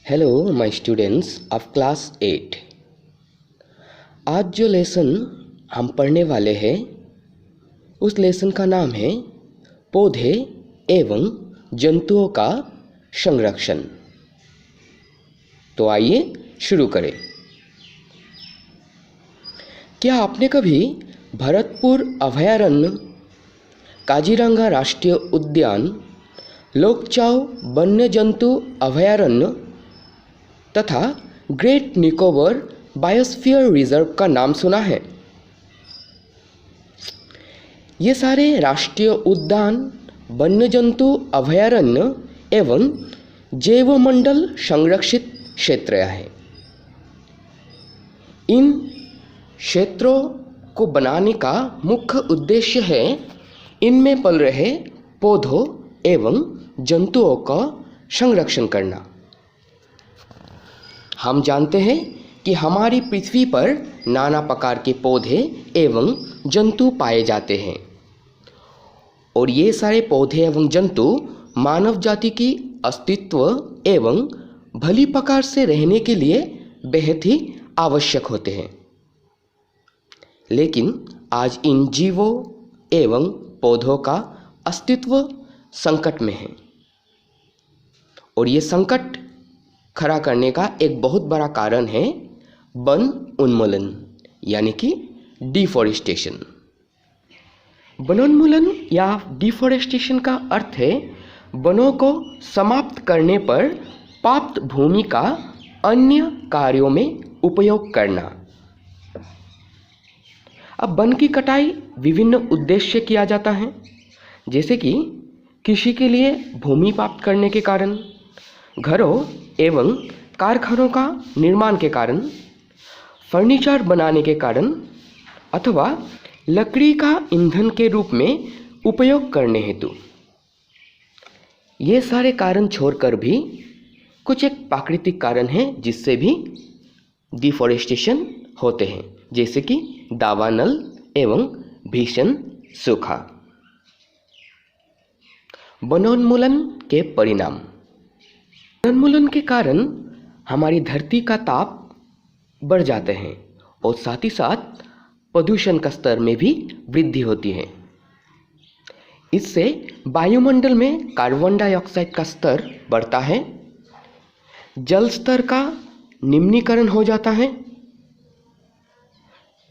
Hello my students of class 8। आज जो lesson हम पढ़ने वाले हैं उस लेसन का नाम है पौधे एवं जंतुओं का संरक्षण। तो आइए शुरू करें। क्या आपने कभी भरतपुर अभयारण्य, काजीरंगा राष्ट्रीय उद्यान, लोकचाव वन्य जंतु अभयारण्य तथा ग्रेट निकोबार बायोस्फीयर रिजर्व का नाम सुना है? ये सारे राष्ट्रीय उद्यान, वन्य जंतु अभयारण्य एवं जैवमंडल संरक्षित क्षेत्र हैं। इन क्षेत्रों को बनाने का मुख्य उद्देश्य है इनमें पल रहे पौधों एवं जंतुओं का संरक्षण करना। हम जानते हैं कि हमारी पृथ्वी पर नाना प्रकार के पौधे एवं जंतु पाए जाते हैं और ये सारे पौधे एवं जंतु मानव जाति की अस्तित्व एवं भली प्रकार से रहने के लिए बेहद ही आवश्यक होते हैं। लेकिन आज इन जीवों एवं पौधों का अस्तित्व संकट में है और ये संकट खड़ा करने का एक बहुत बड़ा कारण है वन उन्मूलन यानी कि डिफॉरेस्टेशन। वनोन्मूलन या डिफॉरेस्टेशन का अर्थ है वनों को समाप्त करने पर प्राप्त भूमि का अन्य कार्यों में उपयोग करना। अब वन की कटाई विभिन्न उद्देश्य किया जाता है, जैसे कि कृषि के लिए भूमि प्राप्त करने के कारण, घरों एवं कारखानों का निर्माण के कारण, फर्नीचर बनाने के कारण अथवा लकड़ी का ईंधन के रूप में उपयोग करने हेतु। ये सारे कारण छोड़कर भी कुछ एक प्राकृतिक कारण हैं जिससे भी डिफॉरेस्टेशन होते हैं, जैसे कि दावानल एवं भीषण सूखा। वनोन्मूलन के परिणाम। वनोन्मूलन के कारण हमारी धरती का ताप बढ़ जाते हैं और साथ ही साथ प्रदूषण का स्तर में भी वृद्धि होती है। इससे वायुमंडल में कार्बन डाइऑक्साइड का स्तर बढ़ता है, जल स्तर का निम्नीकरण हो जाता है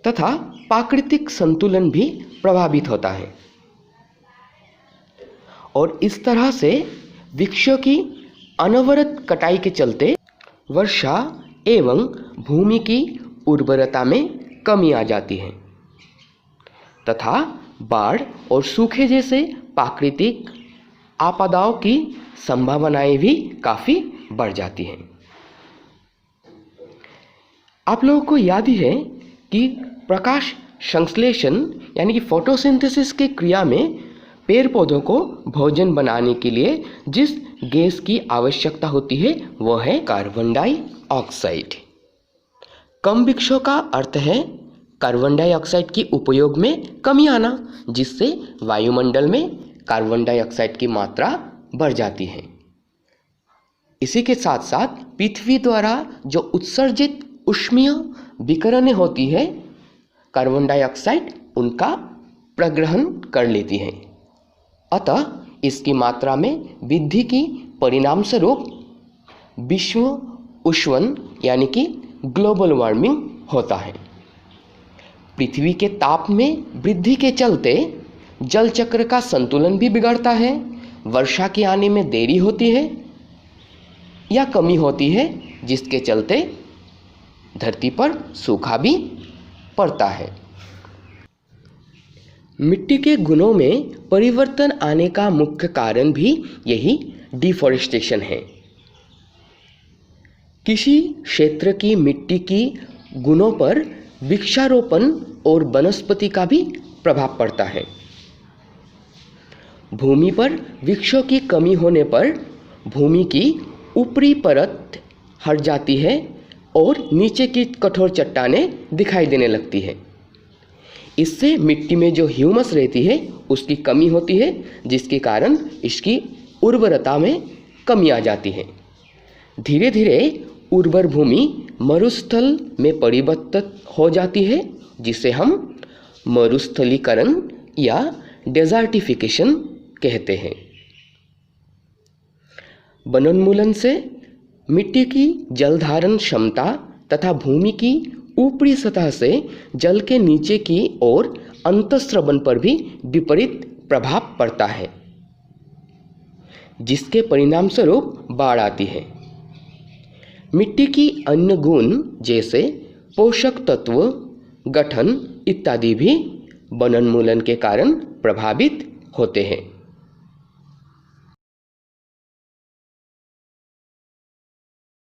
तथा प्राकृतिक संतुलन भी प्रभावित होता है और इस तरह से वृक्षों की अनवरत कटाई के चलते वर्षा एवं भूमि की उर्वरता में कमी आ जाती है तथा बाढ़ और सूखे जैसे प्राकृतिक आपदाओं की संभावनाएं भी काफ़ी बढ़ जाती हैं। आप लोगों को याद ही है कि प्रकाश संश्लेषण यानी कि फोटोसिंथेसिस की क्रिया में पेड़ पौधों को भोजन बनाने के लिए जिस गैस की आवश्यकता होती है वह है कार्बन डाइऑक्साइड। कम वृक्षों का अर्थ है कार्बन डाइऑक्साइड की उपयोग में कमी आना, जिससे वायुमंडल में कार्बन डाइऑक्साइड की मात्रा बढ़ जाती है। इसी के साथ साथ पृथ्वी द्वारा जो उत्सर्जित ऊष्मीय विकिरणें होती है, कार्बन डाइऑक्साइड उनका प्रग्रहण कर लेती है। अतः इसकी मात्रा में वृद्धि की परिणाम स्वरूप विश्व उष्णन यानी कि ग्लोबल वार्मिंग होता है। पृथ्वी के ताप में वृद्धि के चलते जल चक्र का संतुलन भी बिगड़ता है, वर्षा के आने में देरी होती है या कमी होती है, जिसके चलते धरती पर सूखा भी पड़ता है। मिट्टी के गुणों में परिवर्तन आने का मुख्य कारण भी यही डिफॉरेस्टेशन है। किसी क्षेत्र की मिट्टी की गुणों पर वृक्षारोपण और वनस्पति का भी प्रभाव पड़ता है। भूमि पर वृक्षों की कमी होने पर भूमि की ऊपरी परत हट जाती है और नीचे की कठोर चट्टानें दिखाई देने लगती है। इससे मिट्टी में जो ह्यूमस रहती है उसकी कमी होती है, जिसके कारण इसकी उर्वरता में कमी आ जाती है, धीरे धीरे उर्वर भूमि मरुस्थल में परिवर्तित हो जाती है, जिसे हम मरुस्थलीकरण या डेजर्टिफिकेशन कहते हैं। वनोन्मूलन से मिट्टी की जल धारण क्षमता तथा भूमि की ऊपरी सतह से जल के नीचे की ओर अंतःस्रवण पर भी विपरीत प्रभाव पड़ता है, जिसके परिणाम स्वरूप बाढ़ आती है। मिट्टी की अन्य गुण जैसे पोषक तत्व, गठन इत्यादि भी वनोन्मूलन के कारण प्रभावित होते हैं।